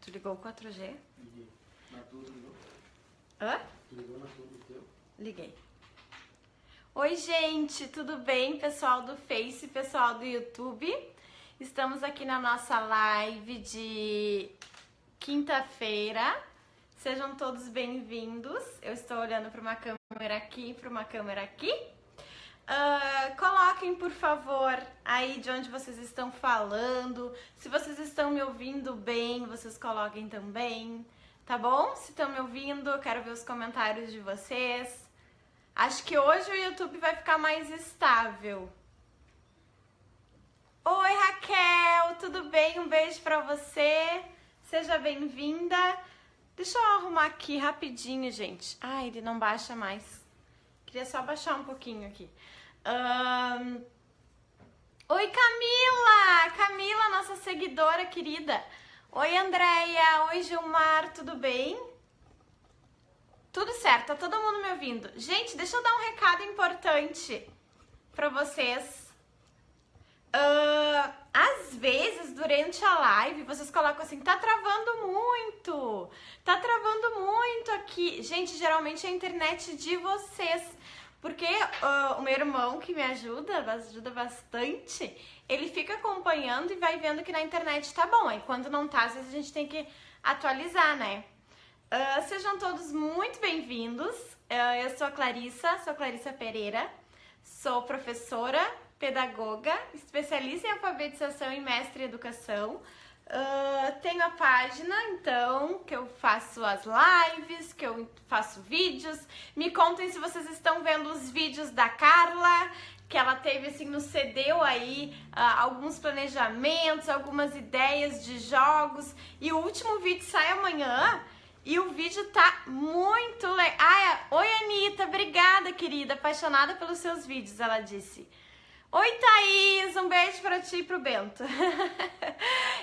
Tu ligou o 4G? Liguei. Na tua, ligou? Hã? Tu ligou na tua, no teu? Liguei. Oi, gente, tudo bem? Pessoal do Face, pessoal do YouTube. Estamos aqui na nossa live de quinta-feira. Sejam todos bem-vindos. Eu estou olhando para uma câmera aqui e para uma câmera aqui. Coloquem, por favor, aí de onde vocês estão falando. Se vocês estão me ouvindo bem, vocês coloquem também, tá bom? Se estão me ouvindo, eu quero ver os comentários de vocês. Acho que hoje o YouTube vai ficar mais estável. Oi, Raquel, tudo bem? Um beijo pra você. Seja bem-vinda. Deixa eu arrumar aqui rapidinho, gente. Ai, ele não baixa mais. Queria só baixar um pouquinho aqui. Oi, Camila! Camila, nossa seguidora querida. Oi, Andréia. Oi, Gilmar. Tudo bem? Tudo certo, tá todo mundo me ouvindo. Gente, deixa eu dar um recado importante pra vocês. Às vezes, durante a live, vocês colocam assim, tá travando muito aqui. Gente, geralmente é a internet de vocês, porque o meu irmão que me ajuda bastante, ele fica acompanhando e vai vendo que na internet tá bom. Aí quando não tá, às vezes a gente tem que atualizar, né? Sejam todos muito bem-vindos. Eu sou a Clarissa Pereira, sou professora, pedagoga, especialista em alfabetização e mestre em educação. Tenho a página, então, que eu faço as lives, que eu faço vídeos. Me contem se vocês estão vendo os vídeos da Carla, que ela teve, assim, nos cedeu aí alguns planejamentos, algumas ideias de jogos. E o último vídeo sai amanhã. E o vídeo tá muito legal. Oi, Anitta, obrigada, querida. Apaixonada pelos seus vídeos, ela disse. Oi, Thaís, um beijo pra ti e pro Bento.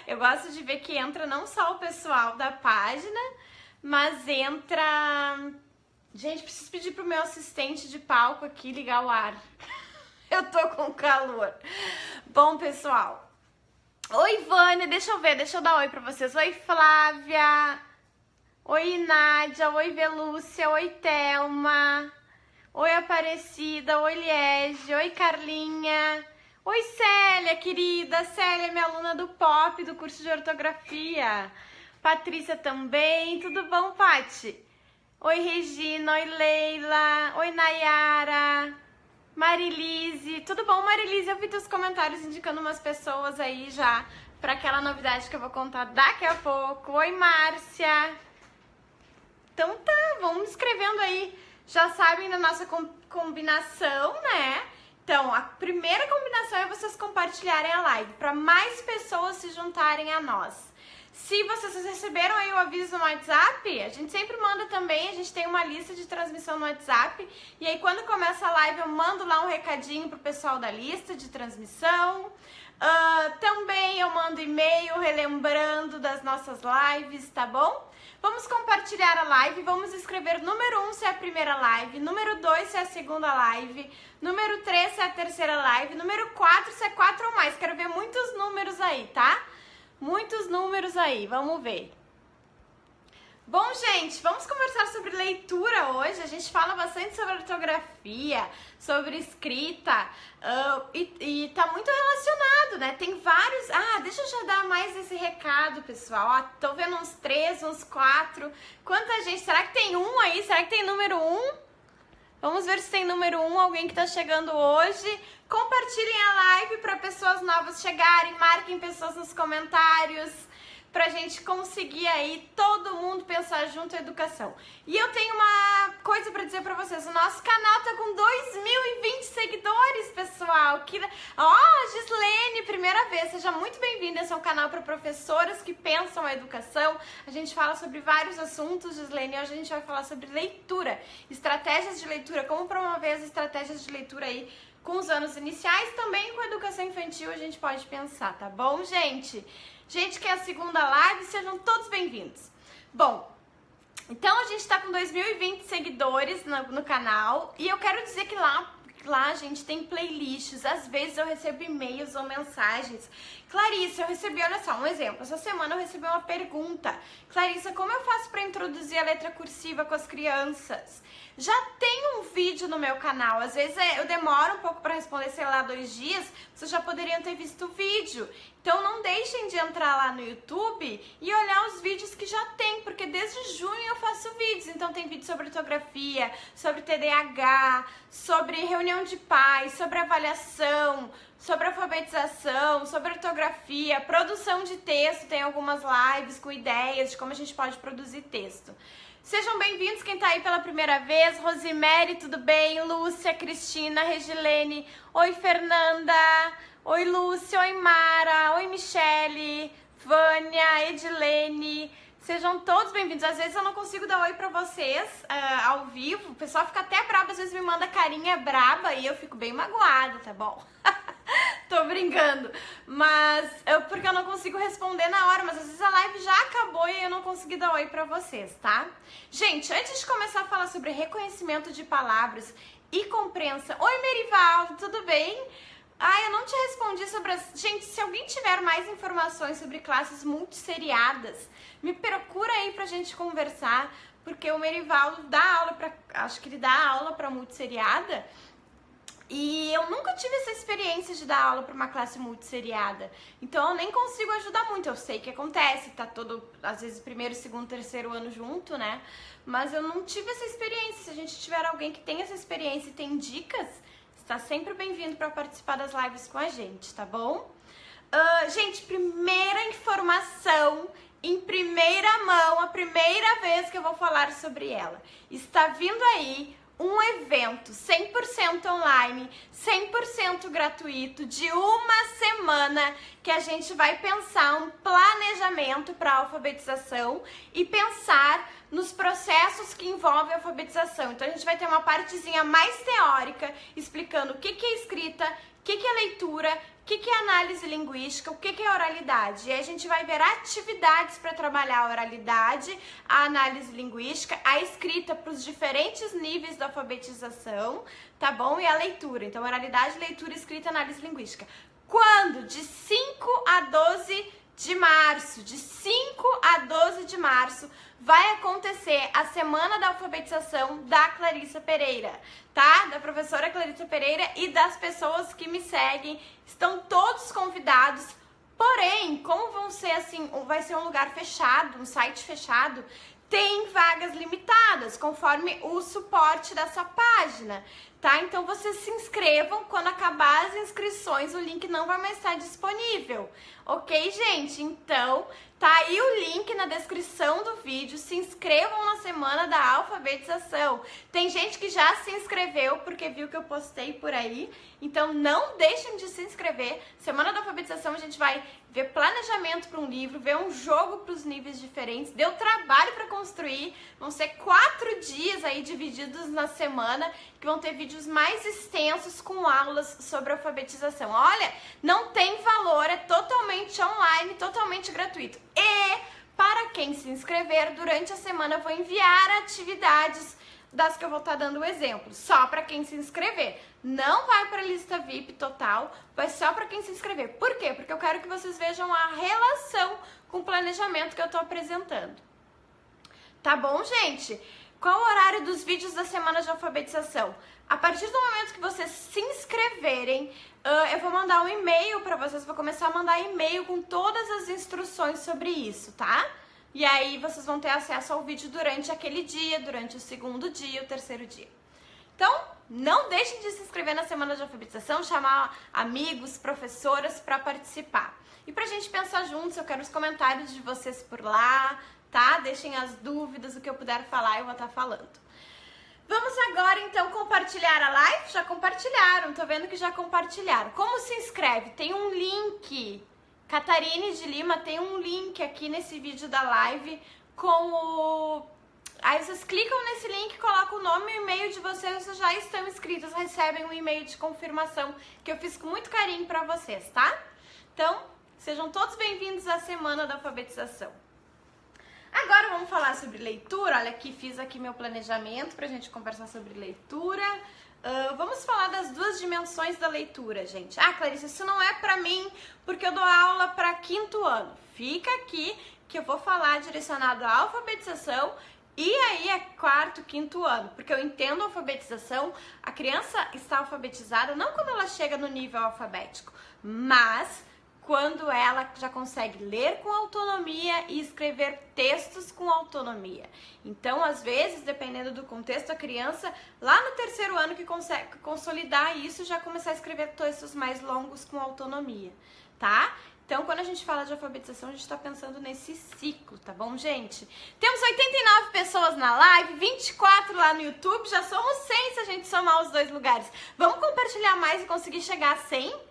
Eu gosto de ver que entra não só o pessoal da página, mas entra... Gente, preciso pedir pro meu assistente de palco aqui ligar o ar. Eu tô com calor. Bom, pessoal. Oi, Vânia, deixa eu dar oi pra vocês. Oi, Flávia. Oi, Nádia. Oi, Velúcia. Oi, Thelma. Oi, Aparecida. Oi, Liege. Oi, Carlinha. Oi, Célia, querida. Célia é minha aluna do POP, do curso de ortografia. Patrícia também. Tudo bom, Pati? Oi, Regina. Oi, Leila. Oi, Nayara. Marilise. Tudo bom, Marilise? Eu vi teus comentários indicando umas pessoas aí já para aquela novidade que eu vou contar daqui a pouco. Oi, Márcia. Então tá, vamos escrevendo aí. Já sabem da nossa combinação, né? Então, a primeira combinação é vocês compartilharem a live para mais pessoas se juntarem a nós. Se vocês receberam aí o aviso no WhatsApp, a gente sempre manda também, a gente tem uma lista de transmissão no WhatsApp. E aí, quando começa a live, eu mando lá um recadinho pro pessoal da lista de transmissão. Também eu mando e-mail relembrando das nossas lives, tá bom? Vamos compartilhar a live, vamos escrever número 1 se é a primeira live, número 2 se é a segunda live, número 3 se é a terceira live, número 4 se é 4 ou mais. Quero ver muitos números aí, tá? Muitos números aí, vamos ver. Bom, gente, vamos conversar sobre leitura hoje. A gente fala bastante sobre ortografia, sobre escrita, e tá muito relacionado, né? Tem vários... deixa eu já dar mais esse recado, pessoal. Tô vendo uns 3, uns 4. Quanta gente? Será que tem um aí? Será que tem número 1? Vamos ver se tem número 1, alguém que tá chegando hoje. Compartilhem a live para pessoas novas chegarem, marquem pessoas nos comentários, pra gente conseguir aí todo mundo pensar junto em educação. E eu tenho uma coisa pra dizer pra vocês, o nosso canal tá com 2020 seguidores, pessoal. Gislene, primeira vez, seja muito bem-vinda. Esse é um canal para professoras que pensam a educação. A gente fala sobre vários assuntos, Gislene, e hoje a gente vai falar sobre leitura, estratégias de leitura, como promover as estratégias de leitura aí com os anos iniciais, também com a educação infantil a gente pode pensar, tá bom, gente? Gente, que é a segunda live, sejam todos bem-vindos. Bom, então a gente tá com 2020 seguidores no canal e eu quero dizer que lá, gente, tem playlists. Às vezes eu recebo e-mails ou mensagens Clarissa, eu recebi, olha só, um exemplo. Essa semana eu recebi uma pergunta. Clarissa, como eu faço para introduzir a letra cursiva com as crianças? Já tem um vídeo no meu canal, às vezes eu demoro um pouco para responder, sei lá, 2 dias, vocês já poderiam ter visto o vídeo. Então não deixem de entrar lá no YouTube e olhar os vídeos que já tem, porque desde junho eu faço vídeos. Então tem vídeo sobre ortografia, sobre TDAH, sobre reunião de pais, sobre avaliação, sobre alfabetização, sobre ortografia, produção de texto, tem algumas lives com ideias de como a gente pode produzir texto. Sejam bem-vindos quem tá aí pela primeira vez. Rosemary, tudo bem? Lúcia, Cristina, Regilene. Oi, Fernanda. Oi, Lúcia. Oi, Mara. Oi, Michele. Vânia, Edilene. Sejam todos bem-vindos. Às vezes eu não consigo dar oi pra vocês ao vivo. O pessoal fica até bravo, às vezes me manda carinha braba e eu fico bem magoada, tá bom? Tô brincando, mas porque eu não consigo responder na hora, mas às vezes a live já acabou e eu não consegui dar oi pra vocês, tá? Gente, antes de começar a falar sobre reconhecimento de palavras e compreensão... Oi, Merivaldo, tudo bem? Eu não te respondi sobre as... Gente, se alguém tiver mais informações sobre classes multisseriadas, me procura aí pra gente conversar, porque o Merivaldo dá aula pra... Acho que ele dá aula pra multisseriada. E eu nunca tive essa experiência de dar aula para uma classe multisseriada. Então eu nem consigo ajudar muito. Eu sei que acontece, tá todo, às vezes, primeiro, segundo, terceiro ano junto, né? Mas eu não tive essa experiência. Se a gente tiver alguém que tem essa experiência e tem dicas, está sempre bem-vindo para participar das lives com a gente, tá bom? Gente, primeira informação em primeira mão, a primeira vez que eu vou falar sobre ela. Está vindo aí um evento 100% online, 100% gratuito, de uma semana, que a gente vai pensar um planejamento para a alfabetização e pensar nos processos que envolvem a alfabetização. Então a gente vai ter uma partezinha mais teórica, explicando o que é escrita, o que é leitura, o que é análise linguística, o que é oralidade. E aí a gente vai ver atividades para trabalhar a oralidade, a análise linguística, a escrita para os diferentes níveis da alfabetização, tá bom? E a leitura. Então, oralidade, leitura, escrita, análise linguística. Quando? De 5 a 12 de março. De 5 a 12 de março vai acontecer a Semana da Alfabetização da Clarissa Pereira, tá? Da professora Clarissa Pereira e das pessoas que me seguem. Estão todos convidados, porém, como vão ser assim, vai ser um lugar fechado, um site fechado, tem vagas limitadas, conforme o suporte dessa página, tá? Então, vocês se inscrevam, quando acabar as inscrições, o link não vai mais estar disponível, ok, gente? Então, tá aí o link na descrição do vídeo, se inscrevam na Semana da Alfabetização. Tem gente que já se inscreveu, porque viu que eu postei por aí, então não deixem de se inscrever. Semana da Alfabetização a gente vai ver planejamento para um livro, ver um jogo para os níveis diferentes, deu trabalho para construir, vão ser 4 dias aí divididos na semana, que vão ter vídeos mais extensos com aulas sobre alfabetização. Olha, não tem valor, é totalmente online, totalmente gratuito. E para quem se inscrever, durante a semana eu vou enviar atividades das que eu vou estar dando o exemplo, só para quem se inscrever. Não vai para a lista VIP total, vai só para quem se inscrever. Por quê? Porque eu quero que vocês vejam a relação com o planejamento que eu estou apresentando. Tá bom, gente? Qual o horário dos vídeos da Semana de Alfabetização? A partir do momento que vocês se inscreverem, eu vou mandar um e-mail para vocês, vou começar a mandar e-mail com todas as instruções sobre isso, tá? E aí vocês vão ter acesso ao vídeo durante aquele dia, durante o segundo dia, o terceiro dia. Então, não deixem de se inscrever na Semana de Alfabetização, chamar amigos, professoras para participar. E pra gente pensar juntos, eu quero os comentários de vocês por lá, tá? Deixem as dúvidas, o que eu puder falar, eu vou estar falando. Vamos agora, então, compartilhar a live? Já compartilharam, tô vendo que já compartilharam. Como se inscreve? Tem um link, Catarine de Lima, tem um link aqui nesse vídeo da live com o... Aí vocês clicam nesse link, colocam o nome e o e-mail de vocês, vocês já estão inscritos, recebem um e-mail de confirmação que eu fiz com muito carinho pra vocês, tá? Então, sejam todos bem-vindos à Semana da Alfabetização. Agora vamos vamos falar sobre leitura. Olha aqui, fiz aqui meu planejamento pra gente conversar sobre leitura. Vamos falar das duas dimensões da leitura, gente. Ah, Clarice, isso não é pra mim, porque eu dou aula pra 5º ano. Fica aqui que eu vou falar direcionado à alfabetização e aí é 4º, 5º ano, porque eu entendo a alfabetização. A criança está alfabetizada não quando ela chega no nível alfabético, mas quando ela já consegue ler com autonomia e escrever textos com autonomia. Então, às vezes, dependendo do contexto, a criança, lá no 3º ano que consegue consolidar isso, já começar a escrever textos mais longos com autonomia, tá? Então, quando a gente fala de alfabetização, a gente está pensando nesse ciclo, tá bom, gente? Temos 89 pessoas na live, 24 lá no YouTube, já somos 100 se a gente somar os dois lugares. Vamos compartilhar mais e conseguir chegar a 100?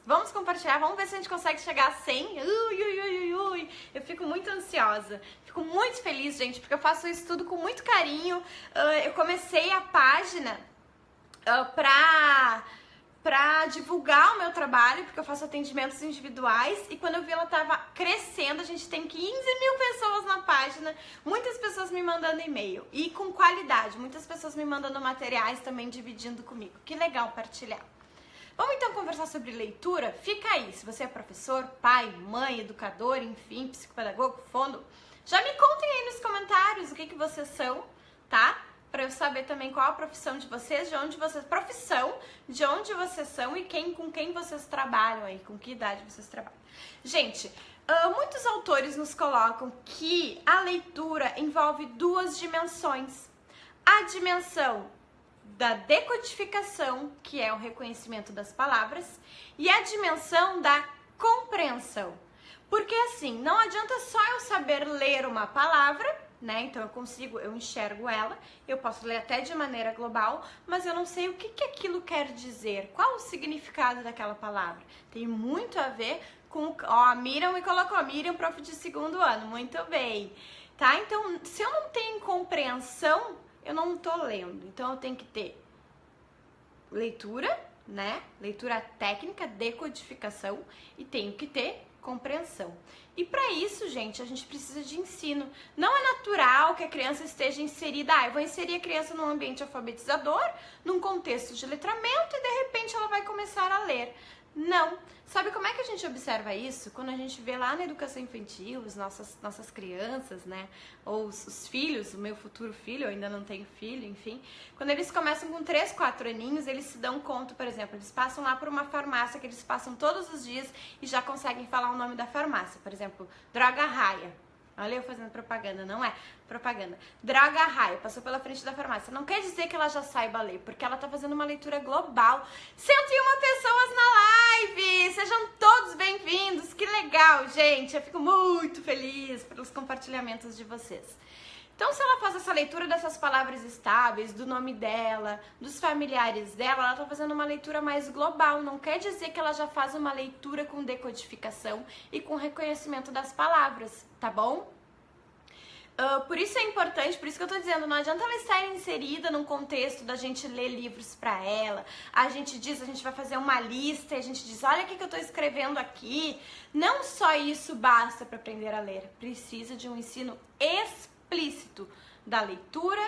Vamos compartilhar, vamos ver se a gente consegue chegar a 100. Eu fico muito ansiosa, fico muito feliz, gente, porque eu faço isso tudo com muito carinho. Eu comecei a página pra divulgar o meu trabalho, porque eu faço atendimentos individuais, e quando eu vi ela tava crescendo, a gente tem 15 mil pessoas na página, muitas pessoas me mandando e-mail, e com qualidade, muitas pessoas me mandando materiais também, dividindo comigo. Que legal partilhar. Vamos então conversar sobre leitura? Fica aí, se você é professor, pai, mãe, educador, enfim, psicopedagogo, fono, já me contem aí nos comentários o que vocês são, tá? Pra eu saber também qual a profissão de vocês, de onde vocês são e com quem vocês trabalham aí, com que idade vocês trabalham. Gente, muitos autores nos colocam que a leitura envolve duas dimensões. A dimensão da decodificação, que é o reconhecimento das palavras, e a dimensão da compreensão. Porque assim, não adianta só eu saber ler uma palavra, né? Então eu enxergo ela, eu posso ler até de maneira global, mas eu não sei o que aquilo quer dizer, qual o significado daquela palavra. Tem muito a ver com, a Miriam me colocou, Miriam, prof de 2º ano, muito bem, tá? Então, se eu não tenho compreensão, eu não tô lendo, então eu tenho que ter leitura, né? Leitura técnica, decodificação, e tenho que ter compreensão. E para isso, gente, a gente precisa de ensino. Não é natural que a criança esteja inserida, eu vou inserir a criança num ambiente alfabetizador, num contexto de letramento, e de repente ela vai começar a ler. Não. Sabe como é que a gente observa isso? Quando a gente vê lá na educação infantil, as nossas crianças, né? Ou os filhos, o meu futuro filho, eu ainda não tenho filho, enfim. Quando eles começam com 3, 4 aninhos, eles se dão conta, por exemplo, eles passam lá por uma farmácia que eles passam todos os dias e já conseguem falar o nome da farmácia. Por exemplo, Droga Raia. Olha eu fazendo propaganda, não é propaganda. Droga Raia, passou pela frente da farmácia. Não quer dizer que ela já saiba ler, porque ela tá fazendo uma leitura global. 101 pessoas na live! Sejam todos bem-vindos, que legal, gente! Eu fico muito feliz pelos compartilhamentos de vocês. Então, se ela faz essa leitura dessas palavras estáveis, do nome dela, dos familiares dela, ela tá fazendo uma leitura mais global. Não quer dizer que ela já faz uma leitura com decodificação e com reconhecimento das palavras, tá bom? Por isso é importante, por isso que eu tô dizendo, não adianta ela estar inserida num contexto da gente ler livros pra ela, a gente vai fazer uma lista e a gente diz, olha o que eu tô escrevendo aqui. Não só isso basta para aprender a ler, precisa de um ensino explícito da leitura,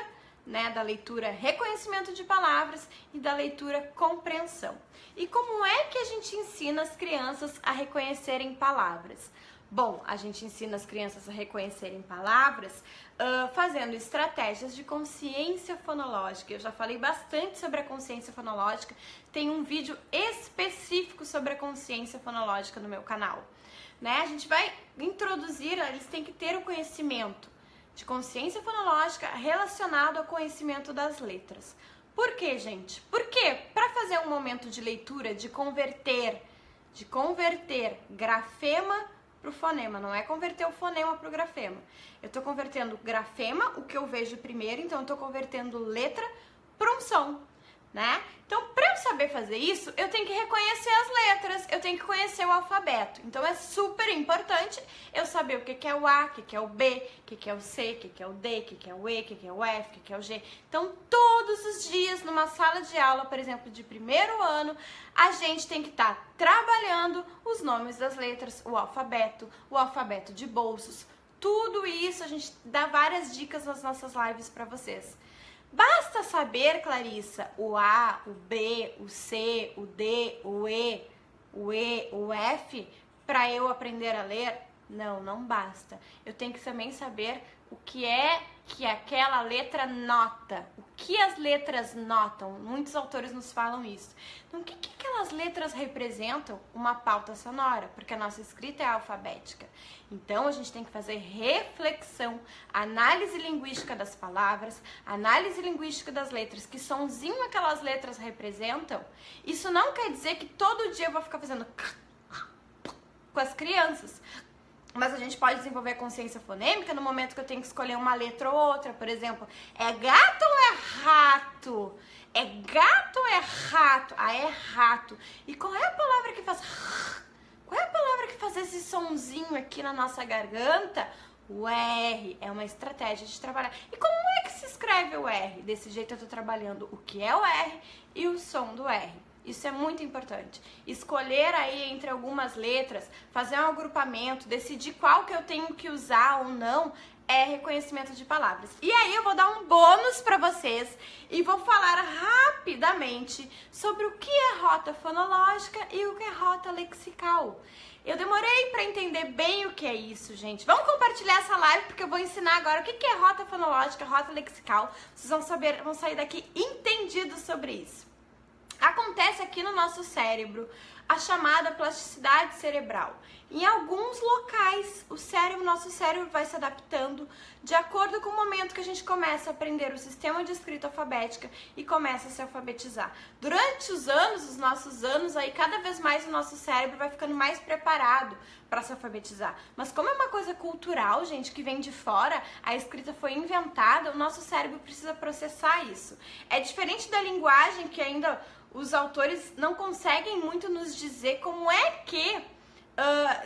né, da leitura reconhecimento de palavras e da leitura compreensão. E como é que a gente ensina as crianças a reconhecerem palavras? Bom, a gente ensina as crianças a reconhecerem palavras fazendo estratégias de consciência fonológica. Eu já falei bastante sobre a consciência fonológica, tem um vídeo específico sobre a consciência fonológica no meu canal. Né? A gente vai introduzir, eles têm que ter o conhecimento de consciência fonológica relacionado ao conhecimento das letras. Por quê, gente? Porque para fazer um momento de leitura, de converter grafema para o fonema, não é converter o fonema para o grafema. Eu estou convertendo grafema, o que eu vejo primeiro, então eu estou convertendo letra para um som, né? Então, para eu saber fazer isso, eu tenho que reconhecer as letras, eu tenho que conhecer o alfabeto. Então, é super importante eu saber o que é o A, o que é o B, o que é o C, o que é o D, o que é o E, o que é o F, o que é o G. Então, todos os dias, numa sala de aula, por exemplo, de 1º ano, a gente tem que estar trabalhando os nomes das letras, o alfabeto de bolsos, Tudo isso a gente dá várias dicas nas nossas lives para vocês. Basta saber, Clarissa, o A, o B, o C, o D, o E, o F para eu aprender a ler? Não, não basta. Eu tenho que também saber o que é que aquela letra nota. O que as letras notam? Muitos autores nos falam isso. Então, o que aquelas letras representam? Uma pauta sonora, porque a nossa escrita é alfabética. Então, a gente tem que fazer reflexão, análise linguística das palavras, análise linguística das letras, que sonzinho aquelas letras representam. Isso não quer dizer que todo dia eu vou ficar fazendo com as crianças. Mas a gente pode desenvolver consciência fonêmica no momento que eu tenho que escolher uma letra ou outra. Por exemplo, é gato ou é rato? É gato ou é rato? Ah, é rato. E qual é a palavra que faz... Qual é a palavra que faz esse sonzinho aqui na nossa garganta? O R. É uma estratégia de trabalhar. E como é que se escreve o R? Desse jeito eu tô trabalhando o que é o R e o som do R. Isso é muito importante. Escolher aí entre algumas letras, fazer um agrupamento, decidir qual que eu tenho que usar ou não, é reconhecimento de palavras. E aí eu vou dar um bônus para vocês e vou falar rapidamente sobre o que é rota fonológica e o que é rota lexical. Eu demorei para entender bem o que é isso, gente. Vamos compartilhar essa live porque eu vou ensinar agora o que é rota fonológica, rota lexical. Vocês vão sair daqui entendidos sobre isso. Acontece aqui no nosso cérebro a chamada plasticidade cerebral. Em alguns locais, nosso cérebro vai se adaptando de acordo com o momento que a gente começa a aprender o sistema de escrita alfabética e começa a se alfabetizar. Durante os nossos anos, aí cada vez mais o nosso cérebro vai ficando mais preparado para se alfabetizar. Mas como é uma coisa cultural, gente, que vem de fora, a escrita foi inventada, o nosso cérebro precisa processar isso. É diferente da linguagem que ainda os autores não conseguem muito nos dizer como é que...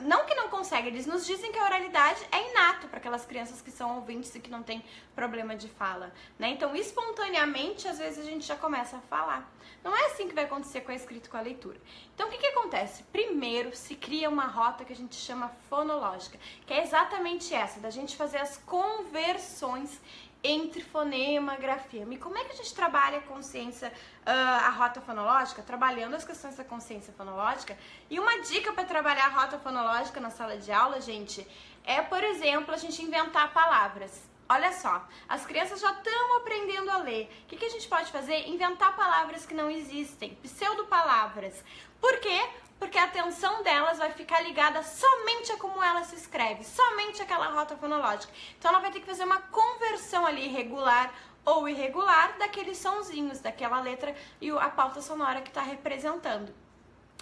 não que não conseguem, eles nos dizem que a oralidade é inato para aquelas crianças que são ouvintes e que não têm problema de fala, né? Então, espontaneamente, às vezes a gente já começa a falar. Não é assim que vai acontecer com a escrita e com a leitura. Então, o que acontece? Primeiro, se cria uma rota que a gente chama fonológica, que é exatamente essa, da gente fazer as conversões entre fonema e grafema. E como é que a gente trabalha a consciência, a rota fonológica? Trabalhando as questões da consciência fonológica. E uma dica para trabalhar a rota fonológica na sala de aula, gente, é, por exemplo, a gente inventar palavras. Olha só, as crianças já estão aprendendo a ler. O que a gente pode fazer? Inventar palavras que não existem, pseudopalavras. Por quê? Porque a atenção delas vai ficar ligada somente a como ela se escreve, somente aquela rota fonológica. Então ela vai ter que fazer uma conversão ali regular ou irregular daqueles sonzinhos, daquela letra e a pauta sonora que está representando.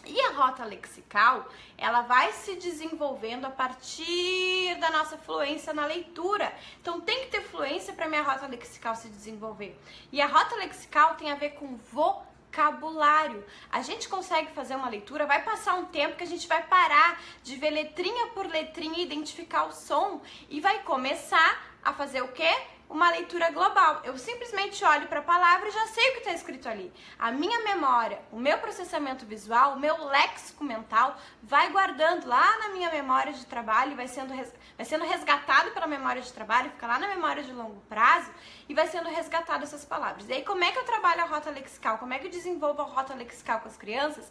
E a rota lexical, ela vai se desenvolvendo a partir da nossa fluência na leitura. Então tem que ter fluência para minha rota lexical se desenvolver. E a rota lexical tem a ver com vocabulário. A gente consegue fazer uma leitura, vai passar um tempo que a gente vai parar de ver letrinha por letrinha e identificar o som e vai começar a fazer o quê? Uma leitura global. Eu simplesmente olho para a palavra e já sei o que está escrito ali. A minha memória, o meu processamento visual, o meu léxico mental vai guardando lá na minha memória de trabalho, vai sendo resgatado pela memória de trabalho, fica lá na memória de longo prazo e vai sendo resgatado essas palavras. E aí, como é que eu trabalho a rota lexical? Como é que eu desenvolvo a rota lexical com as crianças?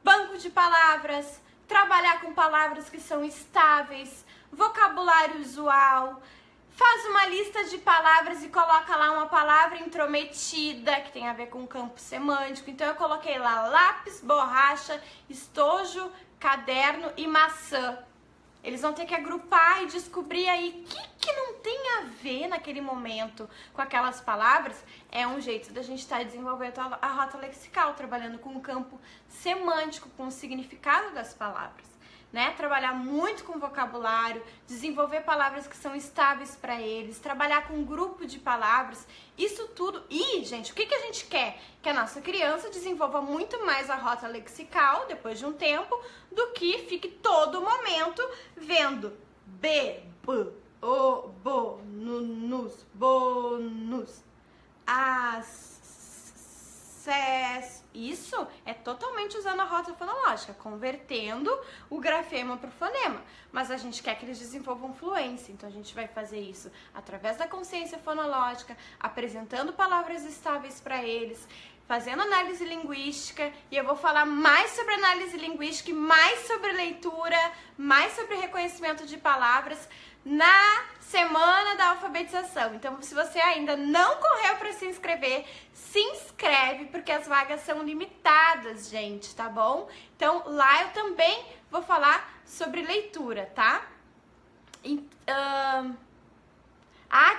Banco de palavras, trabalhar com palavras que são estáveis, vocabulário usual. Faz uma lista de palavras e coloca lá uma palavra intrometida, que tem a ver com o campo semântico. Então eu coloquei lá lápis, borracha, estojo, caderno e maçã. Eles vão ter que agrupar e descobrir aí o que não tem a ver naquele momento com aquelas palavras. É um jeito da gente estar desenvolvendo a rota lexical, trabalhando com o campo semântico, com o significado das palavras. Né? Trabalhar muito com vocabulário, desenvolver palavras que são estáveis para eles, trabalhar com um grupo de palavras, isso tudo. E, gente, o que a gente quer? Que a nossa criança desenvolva muito mais a rota lexical, depois de um tempo, do que fique todo momento vendo B, B, O, Bo, Nus, Bonus, A, sucesso. Isso é totalmente usando a rota fonológica, convertendo o grafema para o fonema. Mas a gente quer que eles desenvolvam fluência, então a gente vai fazer isso através da consciência fonológica, apresentando palavras estáveis para eles, fazendo análise linguística, e eu vou falar mais sobre análise linguística, mais sobre leitura, mais sobre reconhecimento de palavras na semana da alfabetização. Então, se você ainda não correu para se inscrever, se inscreve, porque as vagas são limitadas, gente, tá bom? Então, lá eu também vou falar sobre leitura, tá?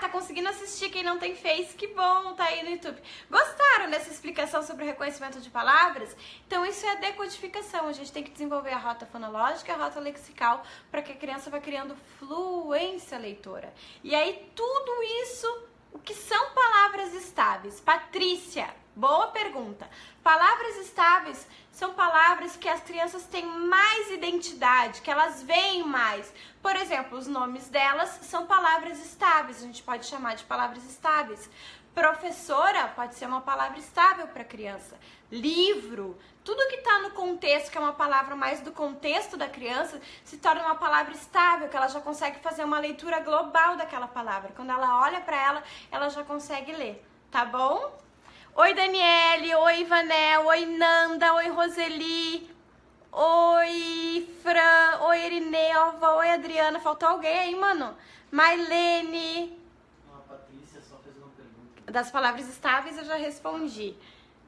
Tá conseguindo assistir quem não tem Face, que bom, tá aí no YouTube. Gostaram dessa explicação sobre o reconhecimento de palavras? Então isso é a decodificação, a gente tem que desenvolver a rota fonológica e a rota lexical para que a criança vá criando fluência leitora. E aí tudo isso, o que são palavras estáveis? Patrícia, boa pergunta. Palavras estáveis são palavras que as crianças têm mais identidade, que elas veem mais. Por exemplo, os nomes delas são palavras estáveis, a gente pode chamar de palavras estáveis. Professora pode ser uma palavra estável para a criança. Livro, tudo que está no contexto, que é uma palavra mais do contexto da criança, se torna uma palavra estável, que ela já consegue fazer uma leitura global daquela palavra. Quando ela olha para ela, ela já consegue ler, tá bom? Oi, Daniele, oi, Ivanel, oi, Nanda, oi, Roseli, oi, Fran, oi, Irinelva, oi, Adriana, faltou alguém aí, mano? Mailene. A Patrícia só fez uma pergunta. Das palavras estáveis eu já respondi.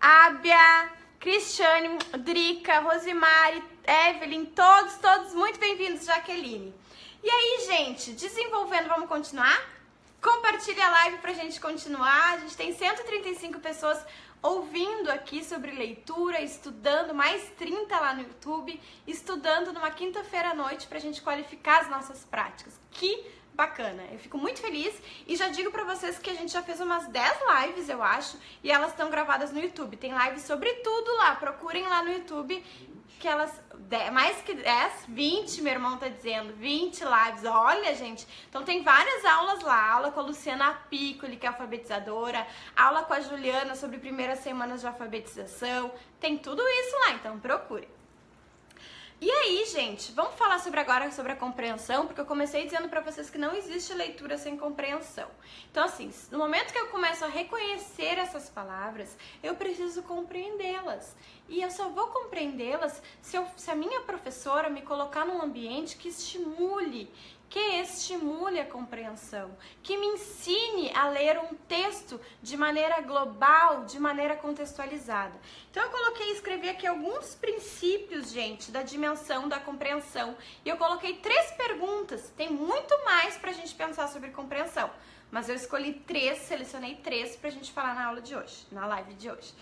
Ábia, Cristiane, Drica, Rosimari, Evelyn, todos muito bem-vindos, Jaqueline. E aí, gente, desenvolvendo, vamos continuar? Compartilha a live pra gente continuar. A gente tem 135 pessoas ouvindo aqui sobre leitura, estudando, mais 30 lá no YouTube, estudando numa quinta-feira à noite pra gente qualificar as nossas práticas. Que bacana! Eu fico muito feliz e já digo pra vocês que a gente já fez umas 10 lives, eu acho, e elas estão gravadas no YouTube. Tem lives sobre tudo lá, procurem lá no YouTube, que elas, mais que 10, 20, meu irmão tá dizendo, 20 lives, olha, gente. Então tem várias aulas lá, aula com a Luciana Piccoli, que é alfabetizadora, aula com a Juliana sobre primeiras semanas de alfabetização, tem tudo isso lá, então procure. E aí, gente, vamos falar agora sobre a compreensão, porque eu comecei dizendo pra vocês que não existe leitura sem compreensão. Então, assim, no momento que eu começo a reconhecer essas palavras, eu preciso compreendê-las. E eu só vou compreendê-las se a minha professora me colocar num ambiente que estimule a compreensão, que me ensine a ler um texto de maneira global, de maneira contextualizada. Então eu escrevi aqui alguns princípios, gente, da dimensão da compreensão. E eu coloquei 3 perguntas, tem muito mais pra gente pensar sobre compreensão. Mas eu selecionei 3 pra gente falar na aula de hoje, na live de hoje.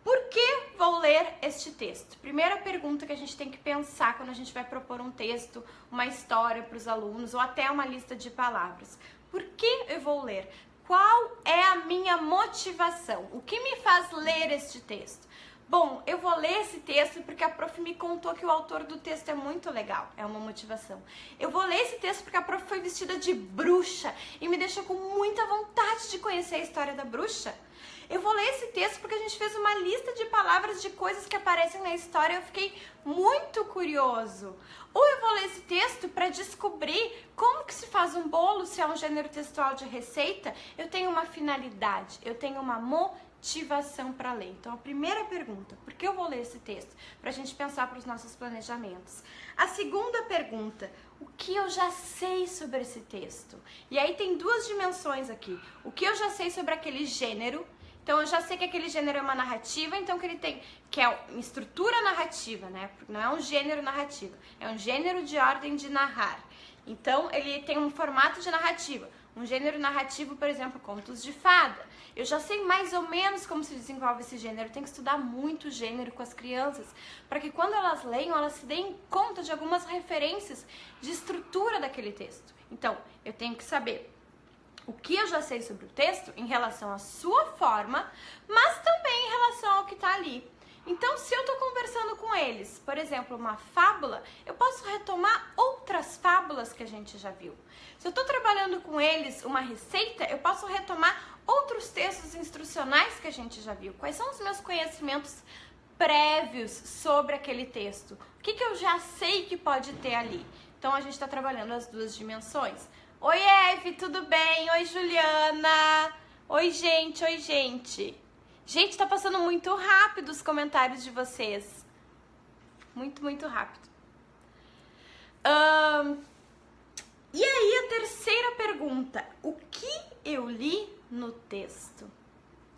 Por que vou ler este texto? Primeira pergunta que a gente tem que pensar quando a gente vai propor um texto, uma história para os alunos ou até uma lista de palavras. Por que eu vou ler? Qual é a minha motivação? O que me faz ler este texto? Bom, eu vou ler esse texto porque a prof me contou que o autor do texto é muito legal, é uma motivação. Eu vou ler esse texto porque a prof foi vestida de bruxa e me deixou com muita vontade de conhecer a história da bruxa. Eu vou ler esse texto porque a gente fez uma lista de palavras de coisas que aparecem na história e eu fiquei muito curioso. Ou eu vou ler esse texto para descobrir como que se faz um bolo, se é um gênero textual de receita. Eu tenho uma finalidade, eu tenho uma motivação para ler. Então, a primeira pergunta, por que eu vou ler esse texto? Para a gente pensar para os nossos planejamentos. A segunda pergunta, o que eu já sei sobre esse texto? E aí tem 2 dimensões aqui. O que eu já sei sobre aquele gênero. Então, eu já sei que aquele gênero é uma narrativa, então que ele tem, que é uma estrutura narrativa, né? Porque não é um gênero narrativo, é um gênero de ordem de narrar. Então, ele tem um formato de narrativa. Um gênero narrativo, por exemplo, contos de fada. Eu já sei mais ou menos como se desenvolve esse gênero. Eu tenho que estudar muito gênero com as crianças, para que quando elas leiam, elas se deem conta de algumas referências de estrutura daquele texto. Então, eu tenho que saber o que eu já sei sobre o texto em relação à sua forma, mas também em relação ao que está ali. Então, se eu estou conversando com eles, por exemplo, uma fábula, eu posso retomar outras fábulas que a gente já viu. Se eu estou trabalhando com eles uma receita, eu posso retomar outros textos instrucionais que a gente já viu. Quais são os meus conhecimentos prévios sobre aquele texto? O que eu já sei que pode ter ali? Então, a gente está trabalhando as duas dimensões. Oi, Eve, tudo bem? Oi, Juliana. Oi, gente. Oi, gente. Gente, tá passando muito rápido os comentários de vocês. Muito, muito rápido. E aí, a terceira pergunta. O que eu li no texto?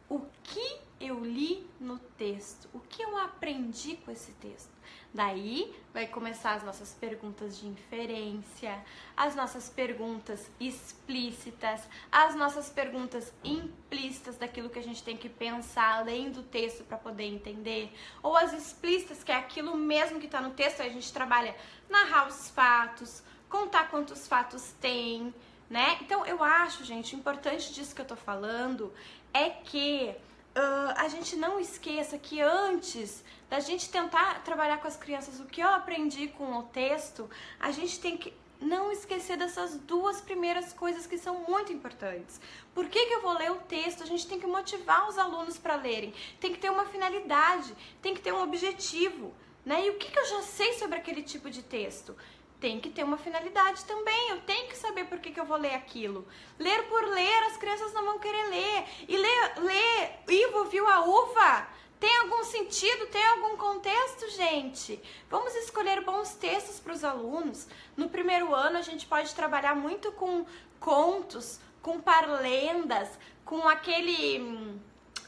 O que eu li no texto? O que eu aprendi com esse texto? Daí vai começar as nossas perguntas de inferência, as nossas perguntas explícitas, as nossas perguntas implícitas daquilo que a gente tem que pensar além do texto para poder entender, ou as explícitas, que é aquilo mesmo que está no texto. Aí a gente trabalha narrar os fatos, contar quantos fatos tem, né? Então eu acho, gente, o importante disso que eu tô falando é que a gente não esqueça que antes da gente tentar trabalhar com as crianças o que eu aprendi com o texto, a gente tem que não esquecer dessas duas primeiras coisas que são muito importantes. Por que eu vou ler o texto? A gente tem que motivar os alunos para lerem, tem que ter uma finalidade, tem que ter um objetivo, né? E o que eu já sei sobre aquele tipo de texto? Tem que ter uma finalidade também, eu tenho que saber por que eu vou ler aquilo. Ler por ler, as crianças não vão querer ler. E ler Ivo viu a uva? Tem algum sentido? Tem algum contexto, gente? Vamos escolher bons textos para os alunos. No primeiro ano a gente pode trabalhar muito com contos, com parlendas, com aquele...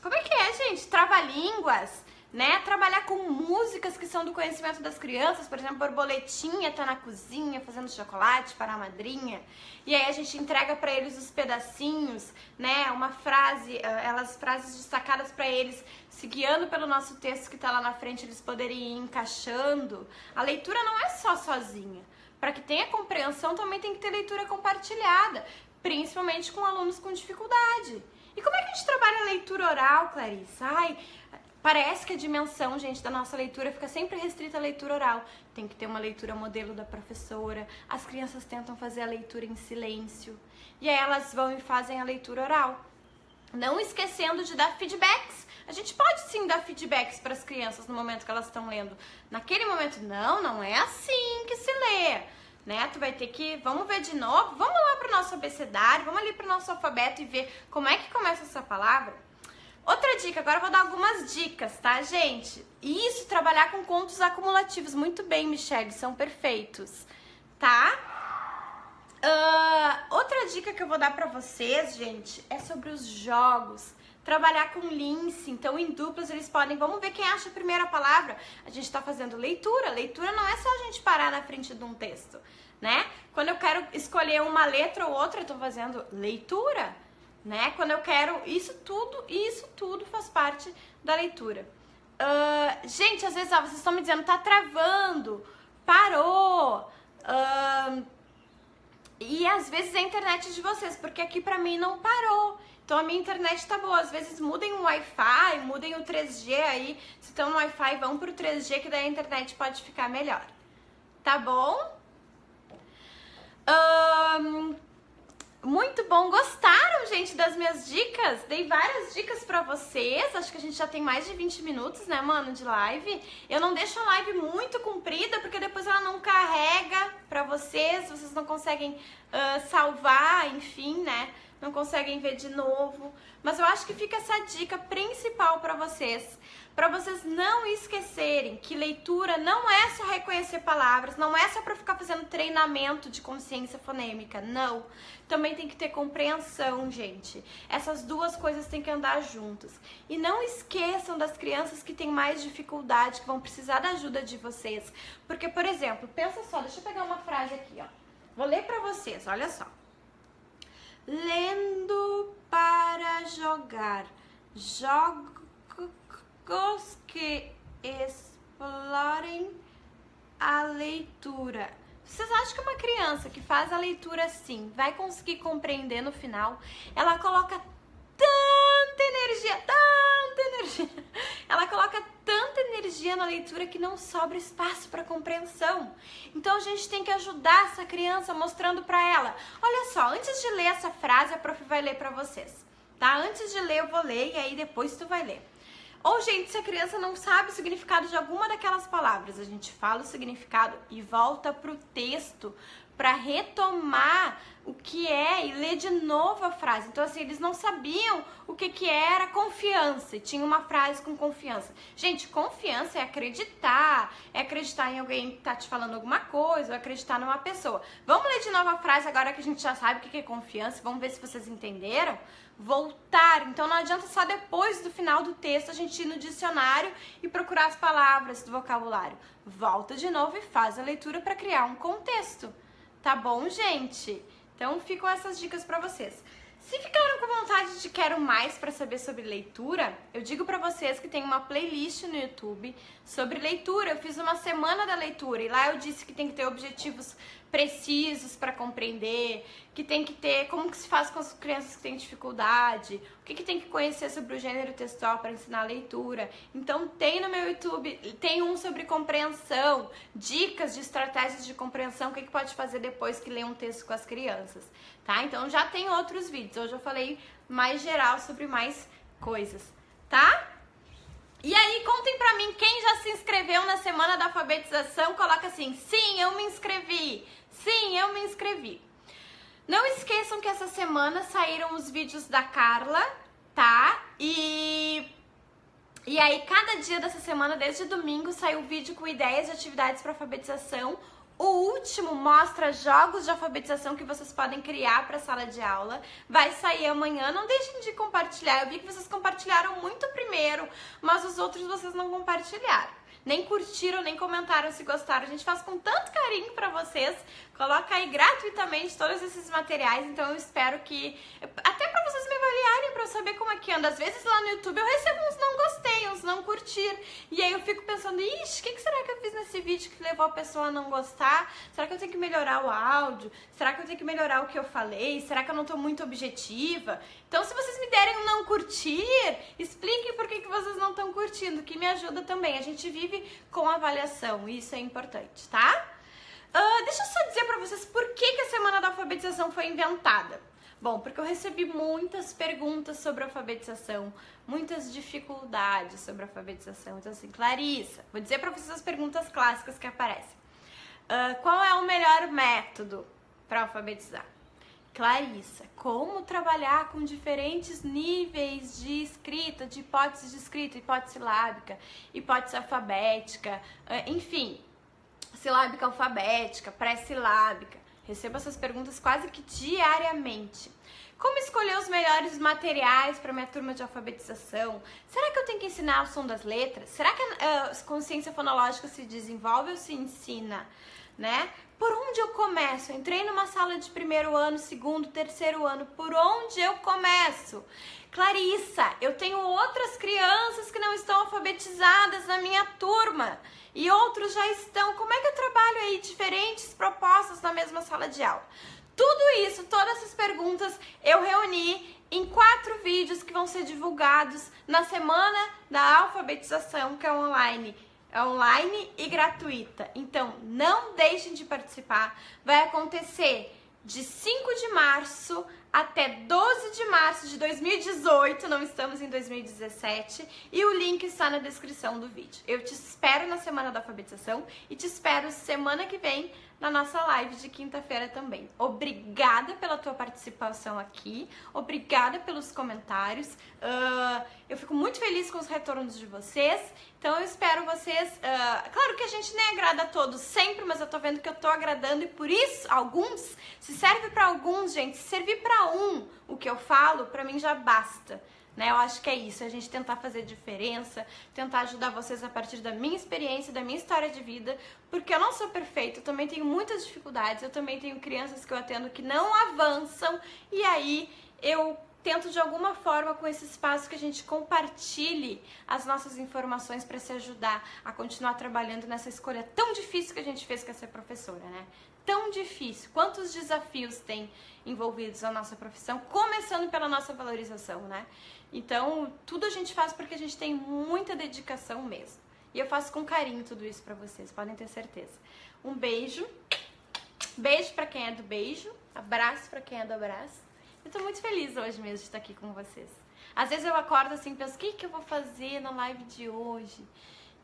Como é que é, gente? Trava-línguas. Né? Trabalhar com músicas que são do conhecimento das crianças, por exemplo, Borboletinha tá na cozinha fazendo chocolate para a madrinha, e aí a gente entrega para eles os pedacinhos, né? Uma frase, elas frases destacadas para eles, se guiando pelo nosso texto que tá lá na frente, eles poderem ir encaixando. A leitura não é só sozinha. Para que tenha compreensão, também tem que ter leitura compartilhada, principalmente com alunos com dificuldade. E como é que a gente trabalha a leitura oral, Clarissa? Parece que a dimensão, gente, da nossa leitura fica sempre restrita à leitura oral. Tem que ter uma leitura modelo da professora. As crianças tentam fazer a leitura em silêncio. E aí elas vão e fazem a leitura oral. Não esquecendo de dar feedbacks. A gente pode sim dar feedbacks para as crianças no momento que elas estão lendo. Naquele momento, não é assim que se lê. Né? Tu vai ter que, vamos ver de novo, vamos lá para o nosso abecedário, vamos ali para o nosso alfabeto e ver como é que começa essa palavra. Outra dica, agora eu vou dar algumas dicas, tá, gente? Isso, trabalhar com contos acumulativos. Muito bem, Michelle, são perfeitos, tá? Outra dica que eu vou dar pra vocês, gente, é sobre os jogos. Trabalhar com lince, então em duplas eles podem... Vamos ver quem acha a primeira palavra. A gente tá fazendo leitura. Leitura não é só a gente parar na frente de um texto, né? Quando eu quero escolher uma letra ou outra, eu tô fazendo leitura. Né? Quando eu quero isso tudo faz parte da leitura. Gente, às vezes vocês estão me dizendo, tá travando, parou. E às vezes é a internet de vocês, porque aqui pra mim não parou. Então a minha internet tá boa. Às vezes mudem o Wi-Fi, mudem o 3G aí. Se estão no Wi-Fi, vão pro 3G, que daí a internet pode ficar melhor. Tá bom? Muito bom, gostaram, gente, das minhas dicas? Dei várias dicas pra vocês. Acho que a gente já tem mais de 20 minutos, né, mano, de live. Eu não deixo a live muito comprida, porque depois ela não carrega pra vocês. Vocês não conseguem salvar, enfim, né? Não conseguem ver de novo. Mas eu acho que fica essa dica principal pra vocês não esquecerem que leitura não é só reconhecer palavras, não é só para ficar fazendo treinamento de consciência fonêmica, não. Também tem que ter compreensão, gente. Essas duas coisas têm que andar juntas. E não esqueçam das crianças que têm mais dificuldade, que vão precisar da ajuda de vocês. Porque, por exemplo, pensa só, deixa eu pegar uma frase aqui, ó. Vou ler para vocês, olha só. Lendo para jogar. Jogos que explorem a leitura. Vocês acham que uma criança que faz a leitura assim vai conseguir compreender no final? Ela coloca tanta energia, ela coloca tanta energia na leitura que não sobra espaço para compreensão. Então a gente tem que ajudar essa criança mostrando para ela, olha só, antes de ler essa frase, a prof vai ler para vocês, tá? Antes de ler eu vou ler e aí depois tu vai ler. Ou, gente, se a criança não sabe o significado de alguma daquelas palavras, a gente fala o significado e volta pro texto para retomar o que é e ler de novo a frase. Então, assim, eles não sabiam o que era confiança e tinha uma frase com confiança. Gente, confiança é acreditar em alguém que tá te falando alguma coisa, ou acreditar numa pessoa. Vamos ler de novo a frase agora que a gente já sabe o que é confiança, vamos ver se vocês entenderam? Voltar. Então não adianta só depois do final do texto a gente ir no dicionário e procurar as palavras do vocabulário. Volta de novo e faz a leitura para criar um contexto. Tá bom, gente? Então ficam essas dicas para vocês. Se ficaram com vontade de quero mais para saber sobre leitura, eu digo para vocês que tem uma playlist no YouTube sobre leitura. Eu fiz uma semana da leitura e lá eu disse que tem que ter objetivos precisos para compreender, que tem que ter como que se faz com as crianças que têm dificuldade, o que tem que conhecer sobre o gênero textual para ensinar a leitura. Então tem no meu YouTube, tem um sobre compreensão, dicas de estratégias de compreensão, o que pode fazer depois que lê um texto com as crianças, tá? Então já tem outros vídeos, hoje eu falei mais geral sobre mais coisas, tá? E aí, contem pra mim, quem já se inscreveu na Semana da Alfabetização, coloca assim, sim, eu me inscrevi, sim, eu me inscrevi. Não esqueçam que essa semana saíram os vídeos da Carla, tá? E aí, cada dia dessa semana, desde domingo, saiu vídeo com ideias de atividades para alfabetização. O último mostra jogos de alfabetização que vocês podem criar para a sala de aula. Vai sair amanhã. Não deixem de compartilhar. Eu vi que vocês compartilharam muito primeiro, mas os outros vocês não compartilharam. Nem curtiram, nem comentaram se gostaram. A gente faz com tanto carinho para vocês. Coloca aí gratuitamente todos esses materiais. Então eu espero que... Até para vocês me avaliarem, para eu saber como é que anda. Às vezes lá no YouTube eu recebo uns não gostei, uns não curtir. E aí eu fico pensando, ixi, o que será que eu fiz nesse vídeo que levou a pessoa a não gostar? Será que eu tenho que melhorar o áudio? Será que eu tenho que melhorar o que eu falei? Será que eu não tô muito objetiva? Então se vocês me derem um não curtir, expliquem por que vocês não estão curtindo, que me ajuda também. A gente vive com avaliação, isso é importante, tá? Deixa eu só dizer pra vocês por que a Semana da Alfabetização foi inventada. Bom, porque eu recebi muitas perguntas sobre alfabetização, muitas dificuldades sobre alfabetização. Então assim, Clarissa, vou dizer pra vocês as perguntas clássicas que aparecem. Qual é o melhor método para alfabetizar? Clarissa, como trabalhar com diferentes níveis de escrita, de hipótese de escrita, hipótese silábica, hipótese alfabética, enfim, silábica alfabética, pré-silábica. Recebo essas perguntas quase que diariamente. Como escolher os melhores materiais para minha turma de alfabetização? Será que eu tenho que ensinar o som das letras? Será que a consciência fonológica se desenvolve ou se ensina? Né? Por onde eu começo? Eu entrei numa sala de primeiro ano, segundo, terceiro ano. Por onde eu começo? Clarissa, eu tenho outras crianças que não estão alfabetizadas na minha turma e outros já estão. Como é que eu trabalho aí diferentes propostas na mesma sala de aula? Tudo isso, todas essas perguntas eu reuni em 4 vídeos que vão ser divulgados na Semana da Alfabetização, que é online e gratuita. Então, não deixem de participar. Vai acontecer de 5 de março até 12 de março de 2018, não estamos em 2017, e o link está na descrição do vídeo. Eu te espero na Semana da Alfabetização e te espero semana que vem na nossa live de quinta-feira também. Obrigada pela tua participação aqui, obrigada pelos comentários, eu fico muito feliz com os retornos de vocês, então eu espero vocês, claro que a gente nem agrada a todos sempre, mas eu tô vendo que eu tô agradando e por isso, alguns, se serve pra alguns, gente, se servir pra o que eu falo, pra mim já basta. Né? Eu acho que é isso, a gente tentar fazer diferença, tentar ajudar vocês a partir da minha experiência, da minha história de vida, porque eu não sou perfeita, eu também tenho muitas dificuldades, eu também tenho crianças que eu atendo que não avançam, e aí eu tento de alguma forma com esse espaço que a gente compartilhe as nossas informações para se ajudar a continuar trabalhando nessa escolha tão difícil que a gente fez que é ser professora, né? tão difícil. Quantos desafios tem envolvidos na nossa profissão, começando pela nossa valorização, né? Então, tudo a gente faz porque a gente tem muita dedicação mesmo. E eu faço com carinho tudo isso pra vocês, podem ter certeza. Um beijo. Beijo pra quem é do beijo. Abraço pra quem é do abraço. Eu tô muito feliz hoje mesmo de estar aqui com vocês. Às vezes eu acordo assim e penso, o que eu vou fazer na live de hoje?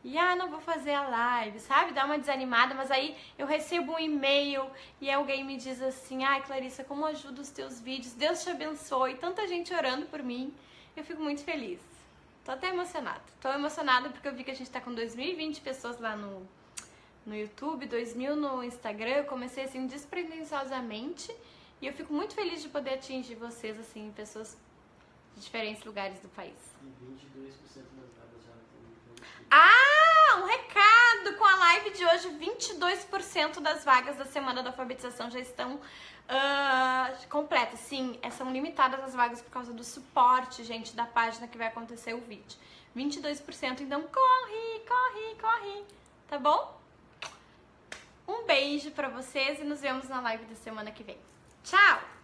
E não vou fazer a live, sabe? Dá uma desanimada, mas aí eu recebo um e-mail e alguém me diz assim, ai Clarissa, como ajuda os teus vídeos, Deus te abençoe, tanta gente orando por mim. Eu fico muito feliz. Tô até emocionada. Tô emocionada porque eu vi que a gente tá com 2020 pessoas lá no YouTube, 2000 no Instagram. Eu comecei assim despretensiosamente e eu fico muito feliz de poder atingir vocês, assim, pessoas de diferentes lugares do país. E 22% das vagas já estão. Um recado! Com a live de hoje, 22% das vagas da Semana da Alfabetização já estão completas. Sim, são limitadas as vagas por causa do suporte, gente, da página que vai acontecer o vídeo. 22%, então corre, corre, corre, tá bom? Um beijo pra vocês e nos vemos na live da semana que vem. Tchau!